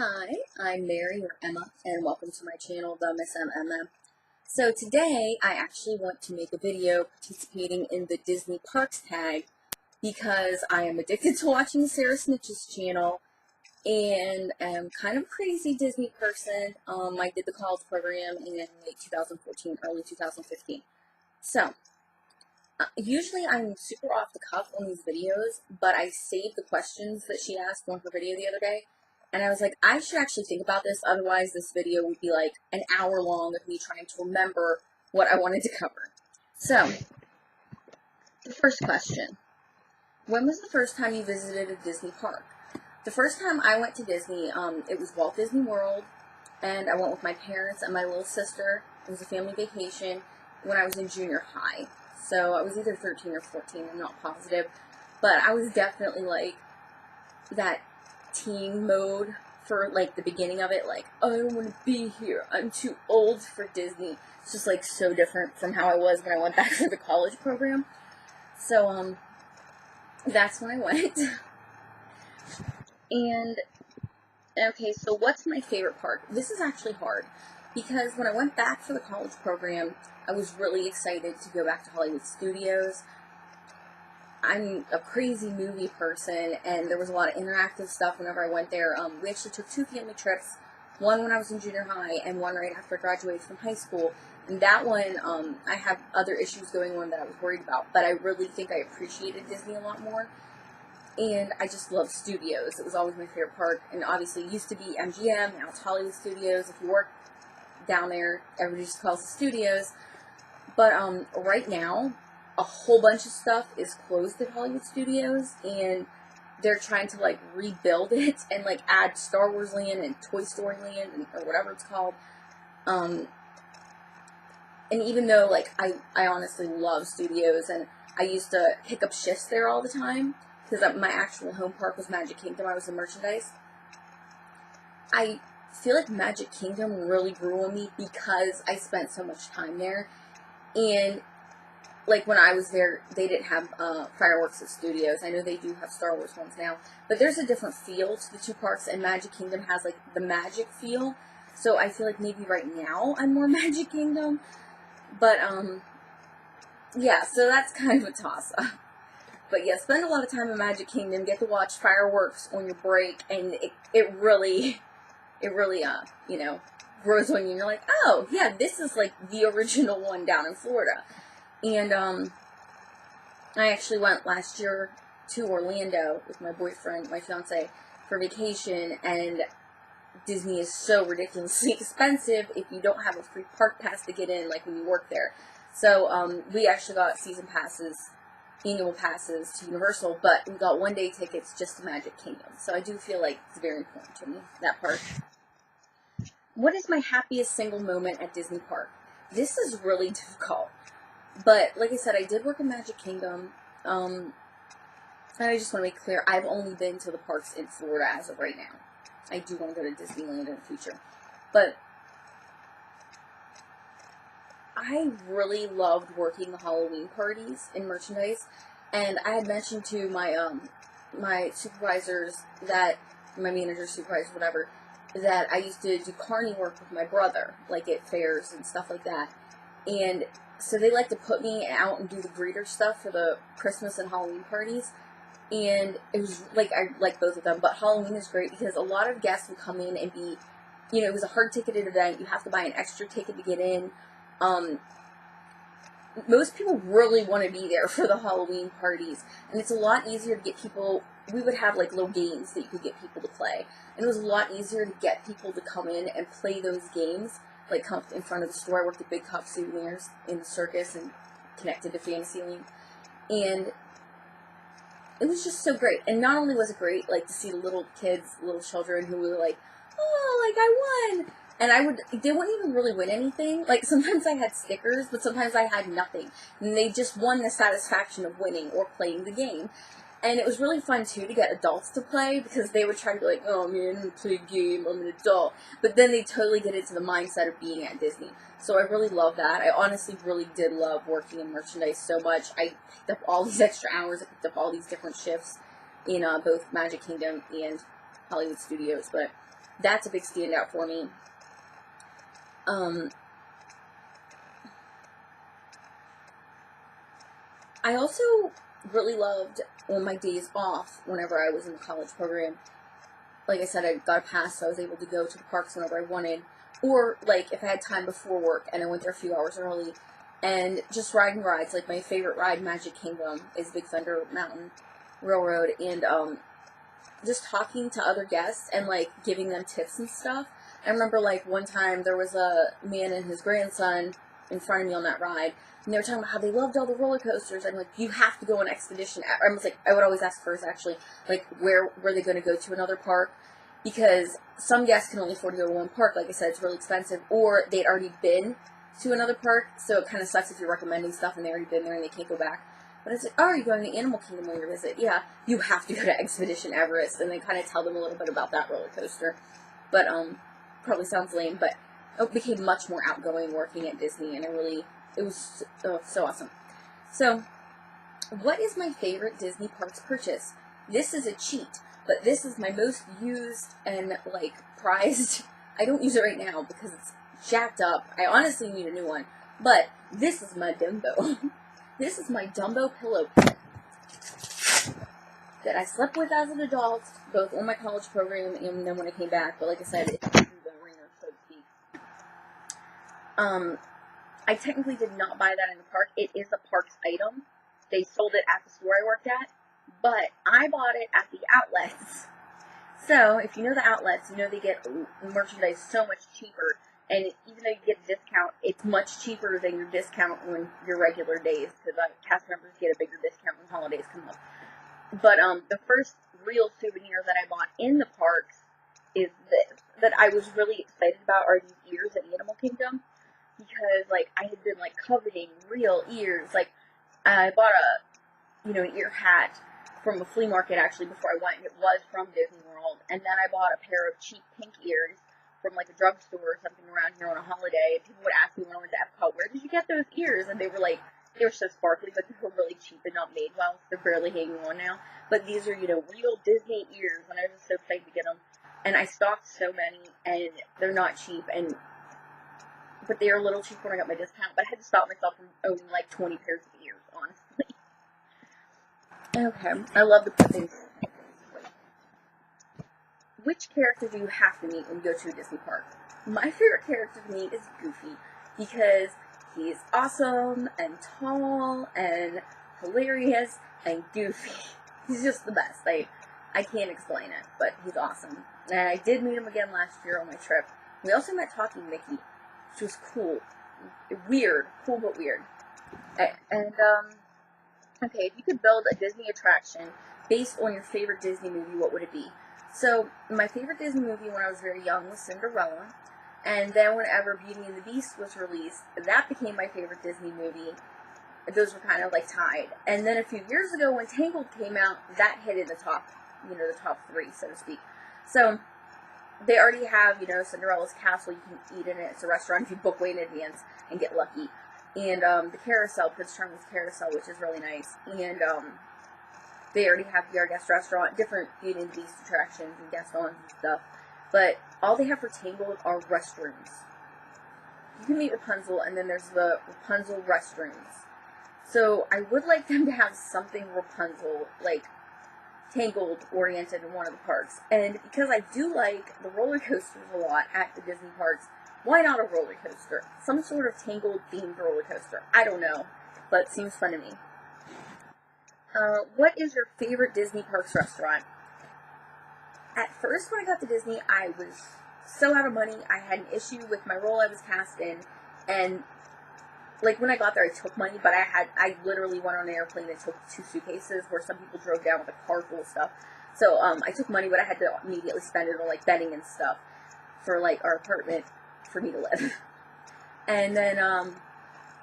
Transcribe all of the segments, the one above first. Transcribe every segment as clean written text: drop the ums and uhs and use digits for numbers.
Hi, I'm Mary or Emma, and welcome to my channel, the missemmamm. So today, I actually want to make a video participating in the Disney Parks tag because I am addicted to watching Sarah Snitch's channel, and am kind of a crazy Disney person. I did the college program in late 2014, early 2015. So, usually I'm super off the cuff on these videos, but I saved the questions that she asked on her video the other day. And I was like, I should actually think about this, otherwise this video would be like an hour long of me trying to remember what I wanted to cover. So, the first question. When was the first time you visited a Disney park? The first time I went to Disney, it was Walt Disney World, and I went with my parents and my little sister. It was a family vacation when I was in junior high. So I was either 13 or 14, I'm not positive. But I was definitely like that teen mode for like the beginning of it. Like, oh, I don't want to be here. I'm too old for Disney. It's just like so different from how I was when I went back for the college program. So, that's when I went. And, okay, so what's my favorite park? This is actually hard because when I went back for the college program, I was really excited to go back to Hollywood Studios. I'm a crazy movie person, and there was a lot of interactive stuff whenever I went there. We actually took two family trips, one when I was in junior high and one right after I graduated from high school. And that one, I have other issues going on that I was worried about, but I really think I appreciated Disney a lot more. And I just love studios. It was always my favorite park, and obviously it used to be MGM, now it's Hollywood Studios. If you work down there, everybody just calls it studios. But right now, a whole bunch of stuff is closed at Hollywood Studios, and they're trying to like rebuild it and like add Star Wars Land and Toy Story Land or whatever it's called. And even though like I honestly love studios, and I used to pick up shifts there all the time because my actual home park was Magic Kingdom. I was in merchandise. I feel like Magic Kingdom really grew on me because I spent so much time there. And like when I was there, they didn't have fireworks at studios. I know they do have Star Wars ones now, but there's a different feel to the two parks, and Magic Kingdom has like the magic feel. So I feel like maybe right now I'm more Magic Kingdom. But yeah, so that's kind of a toss-up. But yeah, spend a lot of time in Magic Kingdom, get to watch fireworks on your break, and it really, you know, grows on you, and you're like, oh, yeah, this is like the original one down in Florida. And, I actually went last year to Orlando with my boyfriend, my fiance, for vacation, and Disney is so ridiculously expensive if you don't have a free park pass to get in, like when you work there. So, we actually got season passes, annual passes to Universal, but we got one-day tickets just to Magic Kingdom. So I do feel like it's very important to me, that part. What is my happiest single moment at Disney Park? This is really difficult. But, like I said, I did work in Magic Kingdom, and I just want to make clear, I've only been to the parks in Florida as of right now. I do want to go to Disneyland in the future. But I really loved working the Halloween parties in merchandise, and I had mentioned to my my supervisors that, my manager, supervisor, whatever, that I used to do carny work with my brother, like at fairs and stuff like that. And so they like to put me out and do the greeter stuff for the Christmas and Halloween parties. And it was like, I like both of them, but Halloween is great because a lot of guests would come in and be, you know, it was a hard ticketed event. You have to buy an extra ticket to get in. Most people really want to be there for the Halloween parties, and it's a lot easier to get people. We would have like little games that you could get people to play, and it was a lot easier to get people to come in and play those games, like come in front of the store. I worked at Big Cup Souvenirs in the circus and connected to Fantasyland, and it was just so great. And not only was it great, like, to see the little kids, little children who were like, oh, like, I won. And they wouldn't even really win anything. Like, sometimes I had stickers, but sometimes I had nothing. And they just won the satisfaction of winning or playing the game. And it was really fun, too, to get adults to play, because they would try to be like, oh, man, I'm going to play a game, I'm an adult. But then they totally get into the mindset of being at Disney. So I really love that. I honestly really did love working in merchandise so much. I picked up all these extra hours, I picked up all these different shifts in both Magic Kingdom and Hollywood Studios. But That's a big standout for me. I also really loved on my days off, whenever I was in the college program. Like I said, I got a pass, so I was able to go to the parks whenever I wanted. Or, like, if I had time before work and I went there a few hours early, and just riding rides. Like, my favorite ride, Magic Kingdom, is Big Thunder Mountain Railroad, and, just talking to other guests and, like, giving them tips and stuff. I remember, like, one time there was a man and his grandson in front of me on that ride, and they were talking about how they loved all the roller coasters. I'm like, you have to go on Expedition. I was like, I would always ask first, actually, like, where were they going to go to another park? Because some guests can only afford to go to one park. Like I said, it's really expensive, or they'd already been to another park, so it kind of sucks if you're recommending stuff and they've already been there and they can't go back. But it's like, oh, are you going to Animal Kingdom on your visit? Yeah, you have to go to Expedition Everest, and they kind of tell them a little bit about that roller coaster. But, probably sounds lame, but it became much more outgoing working at Disney, and it was so awesome. So, what is my favorite Disney Parks purchase? This is a cheat, but this is my most used and, like, prized. I don't use it right now because it's jacked up. I honestly need a new one. But this is my Dumbo. This is my Dumbo pillow pet that I slept with as an adult, both on my college program and then when I came back. But like I said, it's through the ringer, so to speak. I technically did not buy that in the park. It is a park's item. They sold it at the store I worked at, but I bought it at the outlets. So, if you know the outlets, you know they get merchandise so much cheaper, and even though you get a discount, it's much cheaper than your discount on your regular days, because cast members get a bigger discount when holidays come up. But the first real souvenir that I bought in the parks is this, that I was really excited about, are these ears at Animal Kingdom, because, like, I had been, like, coveting real ears. Like, I bought an ear hat from a flea market, actually, before I went, and it was from Disney World. And then I bought a pair of cheap pink ears from, like, a drugstore or something around here on a holiday. And people would ask me when I went to Epcot, where did you get those ears? And they were, like, they were so sparkly, but they were really cheap and not made well, so they're barely hanging on now. But these are, real Disney ears, and I was just so excited to get them. And I stocked so many, and they're not cheap, but they are a little cheap when I got my discount, but I had to stop myself from owning, like, 20 pairs of ears, honestly. Okay, I love the put things. Which character do you have to meet when you go to a Disney park? My favorite character to meet is Goofy, because he's awesome, and tall, and hilarious, and goofy. He's just the best. I can't explain it, but he's awesome. And I did meet him again last year on my trip. We also met Talking Mickey, which was cool. Weird. Cool, but weird. Okay, if you could build a Disney attraction based on your favorite Disney movie, what would it be? So, my favorite Disney movie when I was very young was Cinderella. And then whenever Beauty and the Beast was released, that became my favorite Disney movie. Those were kind of, like, tied. And then a few years ago when Tangled came out, that hit in the top, the top three, so to speak. So, they already have, Cinderella's castle. You can eat in it. It's a restaurant if you book way in advance and get lucky. And the carousel, Prince Charming's carousel, which is really nice. And they already have the Our Guest restaurant, different Beauty and the Beast attractions and guest ons and stuff. But all they have for Tangled are restrooms. You can meet Rapunzel, and then there's the Rapunzel restrooms. So I would like them to have something Rapunzel, like, Tangled oriented in one of the parks. And because I do like the roller coasters a lot at the Disney parks, why not a roller coaster? Some sort of Tangled themed roller coaster. I don't know, but it seems fun to me. What is your favorite Disney parks restaurant? At first, when I got to Disney, I was so out of money. I had an issue with my role I was cast in, and, like, when I got there, I took money, but I literally went on an airplane and took 2 suitcases, where some people drove down with a car full of stuff. So, I took money, but I had to immediately spend it on, like, bedding and stuff for, like, our apartment for me to live. And then,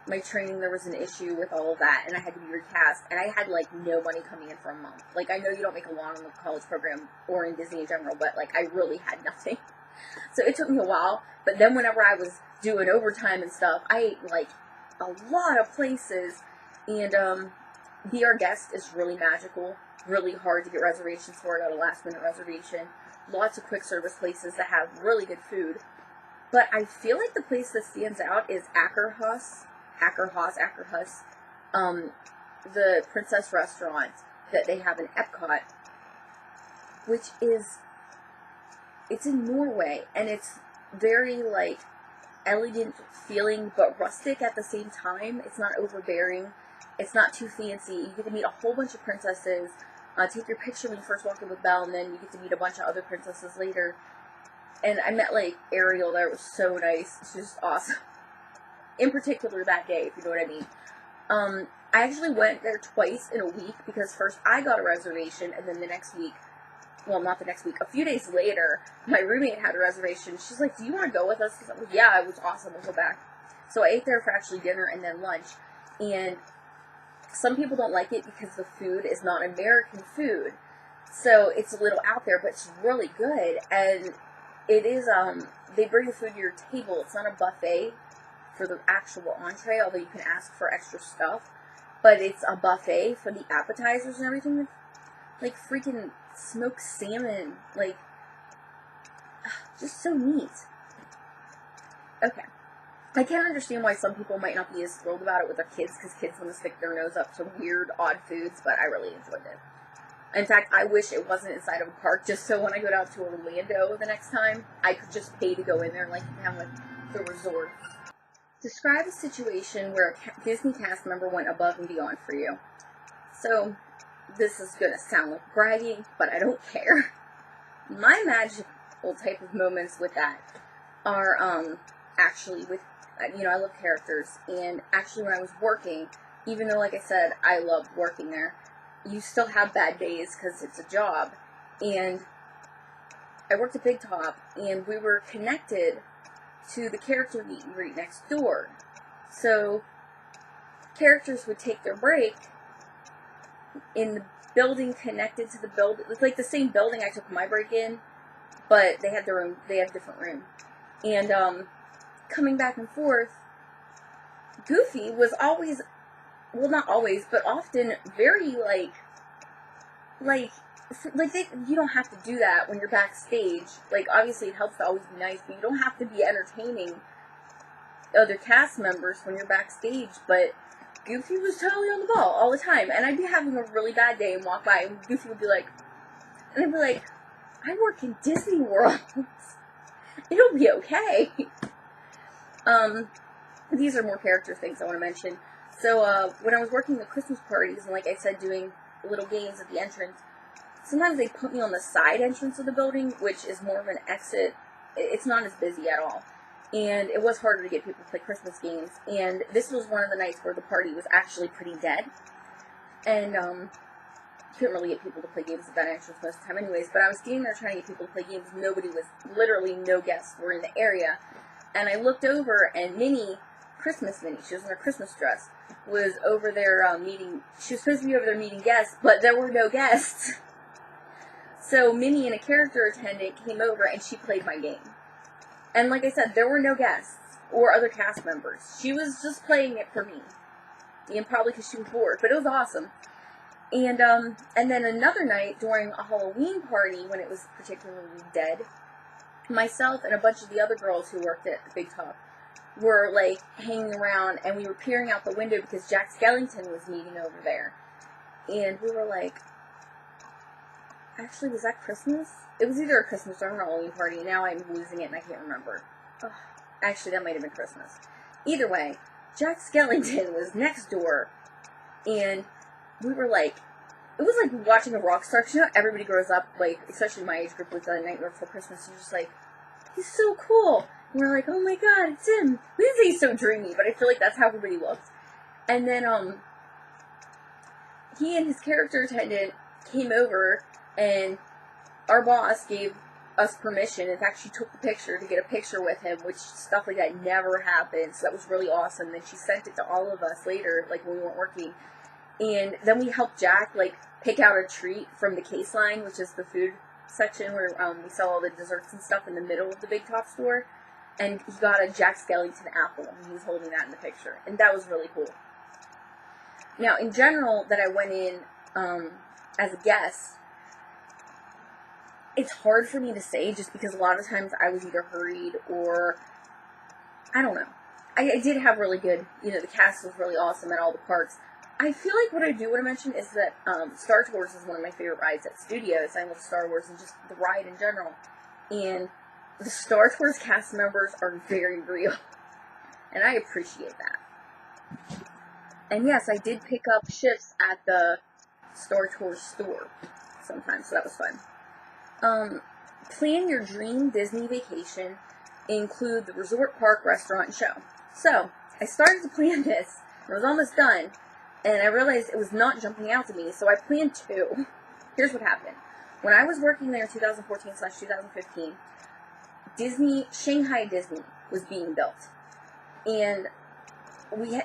my training, there was an issue with all of that, and I had to be recast, and I had, like, no money coming in for a month. Like, I know you don't make a lot on the college program, or in Disney in general, but, like, I really had nothing. So it took me a while, but then whenever I was doing overtime and stuff, I ate, like, a lot of places, and, Be Our Guest is really magical, really hard to get reservations for. I got a last-minute reservation. lots of quick service places that have really good food. But I feel like the place that stands out is Ackerhaus, the Princess Restaurant that they have in Epcot, which is, it's in Norway, and it's very, like, elegant feeling, but rustic at the same time. It's not overbearing. It's not too fancy. You get to meet a whole bunch of princesses, take your picture when you first walk in with Belle, and then you get to meet a bunch of other princesses later. And I met, like, Ariel there. It was so nice. She was awesome. In particular that day, if you know what I mean. I actually went there twice in a week, because first I got a reservation, and then the next week, well, not the next week, a few days later, my roommate had a reservation. She's like, do you want to go with us? I was like, yeah, it was awesome. We'll go back. So I ate there for actually dinner and then lunch. And some people don't like it because the food is not American food. So it's a little out there, but it's really good. And it is, they bring the food to your table. It's not a buffet for the actual entree, although you can ask for extra stuff. But it's a buffet for the appetizers and everything. Like freaking smoked salmon, like, just so neat. Okay. I can't understand why some people might not be as thrilled about it with their kids, because kids want to stick their nose up to weird, odd foods, but I really enjoyed it. In fact, I wish it wasn't inside of a park, just so when I go down to Orlando the next time, I could just pay to go in there like you can with the resort. Describe a situation where a Disney cast member went above and beyond for you. So, this is going to sound like bragging, but I don't care. My magical type of moments with that are, actually with, I love characters, and actually when I was working, even though, like I said, I loved working there, you still have bad days because it's a job, and I worked at Big Top, and we were connected to the character meet and greet next door. So, characters would take their break in the building connected to the building. It's like the same building I took my break in, but they had their own, they have different room. And, coming back and forth, Goofy was always, well, not always, but often very, you don't have to do that when you're backstage. Like, obviously it helps to always be nice, but you don't have to be entertaining other cast members when you're backstage, but Goofy was totally on the ball all the time, and I'd be having a really bad day and walk by, and Goofy would be like, and I'd be like, I work in Disney World. It'll be okay. These are more character things I want to mention. So, when I was working the Christmas parties, and like I said, doing little games at the entrance, sometimes they put me on the side entrance of the building, which is more of an exit. It's not as busy at all. And it was harder to get people to play Christmas games. And this was one of the nights where the party was actually pretty dead. And, you couldn't really get people to play games at that entrance most of the time anyways. But I was standing there trying to get people to play games. Nobody was, literally no guests were in the area. And I looked over, and Minnie, Christmas Minnie, she was in her Christmas dress, was over there meeting, she was supposed to be over there meeting guests, but there were no guests. So Minnie and a character attendant came over, and she played my game. And like I said, there were no guests or other cast members. She was just playing it for me. And probably because she was bored, but it was awesome. And then another night during a Halloween party when it was particularly dead, myself and a bunch of the other girls who worked at the Big Top were like hanging around, and we were peering out the window because Jack Skellington was meeting over there. And we were like, actually, was that Christmas? It was either a Christmas or a Halloween party. Now I'm losing it and I can't remember. Ugh. Actually, that might have been Christmas. Either way, Jack Skellington was next door, and we were like, it was like watching a rock star. 'Cause you know, everybody grows up, like, especially my age group, with the Nightmare Before Christmas. You're just like, he's so cool. And we're like, oh my god, it's him. We didn't say he's so dreamy, but I feel like that's how everybody looks. And then, he and his character attendant came over, and our boss gave us permission. In fact, she took the picture to get a picture with him, which stuff like that never happens. So that was really awesome. Then she sent it to all of us later, like when we weren't working. And then we helped Jack, like, pick out a treat from the case line, which is the food section where we sell all the desserts and stuff in the middle of the Big Top store. And he got a Jack Skellington apple, and he was holding that in the picture. And that was really cool. Now, in general, that I went in as a guest, it's hard for me to say just because a lot of times I was either hurried or, I don't know. I did have really good, the cast was really awesome at all the parks. I feel like what I do want to mention is that Star Tours is one of my favorite rides at studios. I love Star Wars and just the ride in general. And the Star Tours cast members are very real. And I appreciate that. And yes, I did pick up shifts at the Star Tours store sometimes, so that was fun. Plan your dream Disney vacation. Include the resort, park, restaurant, and show. So, I started to plan this, and I was almost done, and I realized it was not jumping out to me, so I planned 2. Here's what happened. When I was working there in 2014/2015, Shanghai Disney was being built. And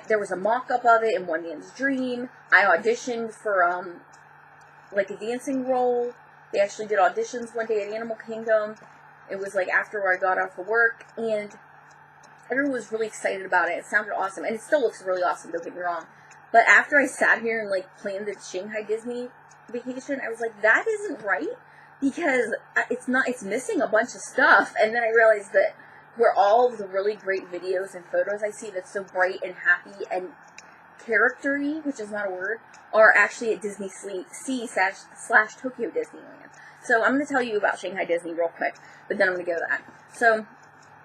there was a mock-up of it in One Man's Dream. I auditioned for, a dancing role. They actually did auditions one day at Animal Kingdom. It was, after I got off of work, and everyone was really excited about it. It sounded awesome, and it still looks really awesome, don't get me wrong. But after I sat here and, planned the Shanghai Disney vacation, I was like, that isn't right, because it's missing a bunch of stuff. And then I realized that where all of the really great videos and photos I see that's so bright and happy and character-y, which is not a word, are actually at Disney Sea/Tokyo Disneyland. So I'm going to tell you about Shanghai Disney real quick, but then I'm going to go to that. So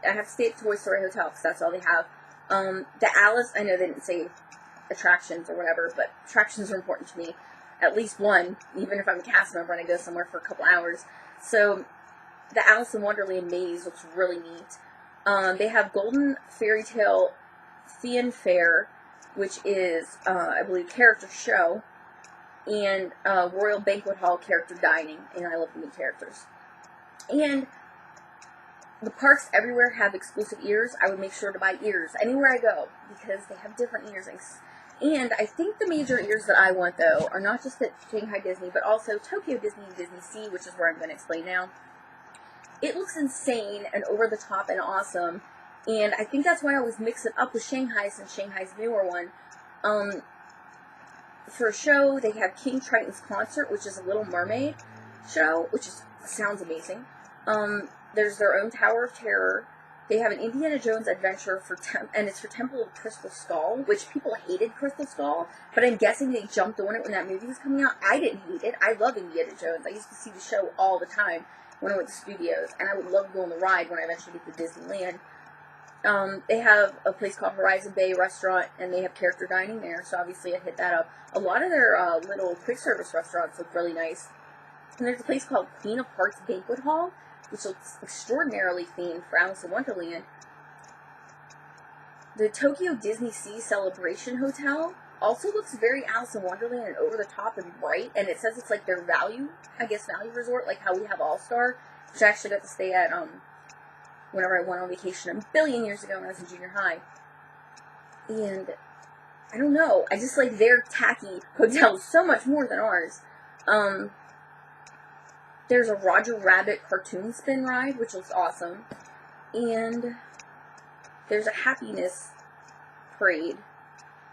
I have to stay at Toy Story Hotel because that's all they have. The Alice, I know they didn't say attractions or whatever, but attractions are important to me. At least one, even if I'm a cast member and I go somewhere for a couple hours. So the Alice in Wonderland maze looks really neat. They have Golden Fairy Tale Fanfare, which is, I believe, character show, and Royal Banquet Hall character dining, and I love the new characters. And the parks everywhere have exclusive ears. I would make sure to buy ears anywhere I go, because they have different earrings. And I think the major ears that I want, though, are not just at Shanghai Disney, but also Tokyo Disney and Disney Sea, which is where I'm going to explain now. It looks insane and over the top and awesome, and I think that's why I always mix it up with Shanghai, since Shanghai's the newer one. For a show, they have King Triton's Concert, which is a Little Mermaid show, which sounds amazing. There's their own Tower of Terror. They have an Indiana Jones adventure and it's for Temple of Crystal Skull, which people hated Crystal Skull, but I'm guessing they jumped on it when that movie was coming out. I didn't hate it. I love Indiana Jones. I used to see the show all the time when I went to studios, and I would love to go on the ride when I eventually get to Disneyland. They have a place called Horizon Bay Restaurant, and they have character dining there, so obviously I hit that up. A lot of their little quick service restaurants look really nice. And there's a place called Queen of Hearts Banquet Hall, which looks extraordinarily themed for Alice in Wonderland. The Tokyo Disney Sea Celebration Hotel also looks very Alice in Wonderland and over the top and bright, and it says it's like their value resort, like how we have All-Star, which I actually got to stay at whenever I went on vacation a billion years ago when I was in junior high. And I don't know, I just like their tacky hotels so much more than ours. There's a Roger Rabbit cartoon spin ride, which looks awesome. And there's a happiness parade.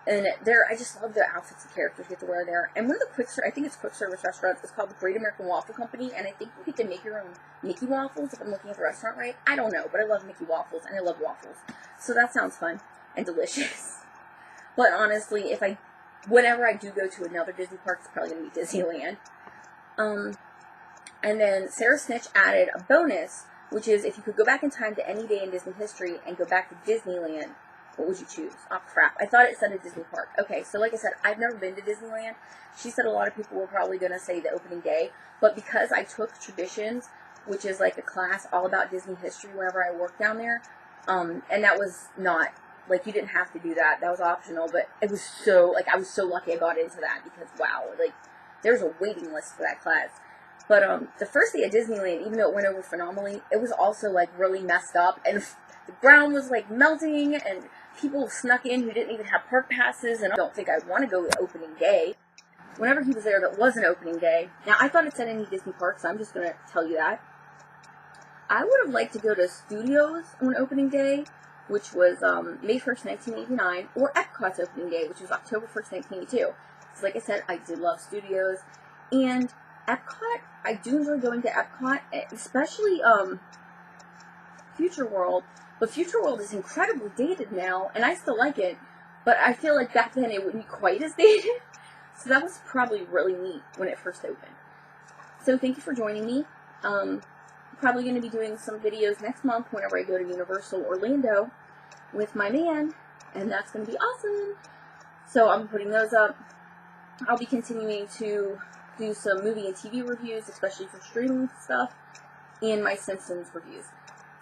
And I just love the outfits the characters get to wear there. And one of the I think it's quick service restaurants, is called the Great American Waffle Company. And I think you get to make your own Mickey waffles, if I'm looking at the restaurant right. I don't know, but I love Mickey waffles, and I love waffles. So that sounds fun and delicious. But honestly, whenever I do go to another Disney park, it's probably going to be Disneyland. And then Sarah Snitch added a bonus, which is if you could go back in time to any day in Disney history and go back to Disneyland, what would you choose? Oh, crap. I thought it said a Disney park. Okay, so like I said, I've never been to Disneyland. She said a lot of people were probably going to say the opening day, but because I took Traditions, which is like a class all about Disney history whenever I worked down there, and that was not, like, you didn't have to do that. That was optional, but it was I was so lucky I got into that because, wow, like, there's a waiting list for that class. But the first day at Disneyland, even though it went over phenomenally, it was also, like, really messed up, and the ground was, like, melting, and people snuck in who didn't even have park passes, and I don't think I'd want to go to opening day. Whenever he was there, that wasn't opening day. Now, I thought it said any Disney park, so I'm just going to tell you that. I would have liked to go to Studios on opening day, which was May 1st, 1989, or Epcot's opening day, which was October 1st, 1982. So, like I said, I did love Studios, and Epcot, I do enjoy going to Epcot, especially Future World. But Future World is incredibly dated now, and I still like it. But I feel like back then it wouldn't be quite as dated. So that was probably really neat when it first opened. So thank you for joining me. Probably going to be doing some videos next month whenever I go to Universal Orlando with my man, and that's going to be awesome. So I'm putting those up. I'll be continuing to do some movie and TV reviews, especially for streaming stuff, and my Simpsons reviews.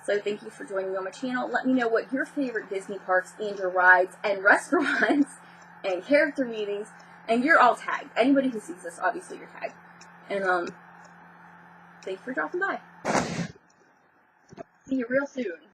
So thank you for joining me on my channel. Let me know what your favorite Disney parks and your rides and restaurants and character meetings, and you're all tagged. Anybody who sees this, obviously you're tagged. And thanks for dropping by. See you real soon.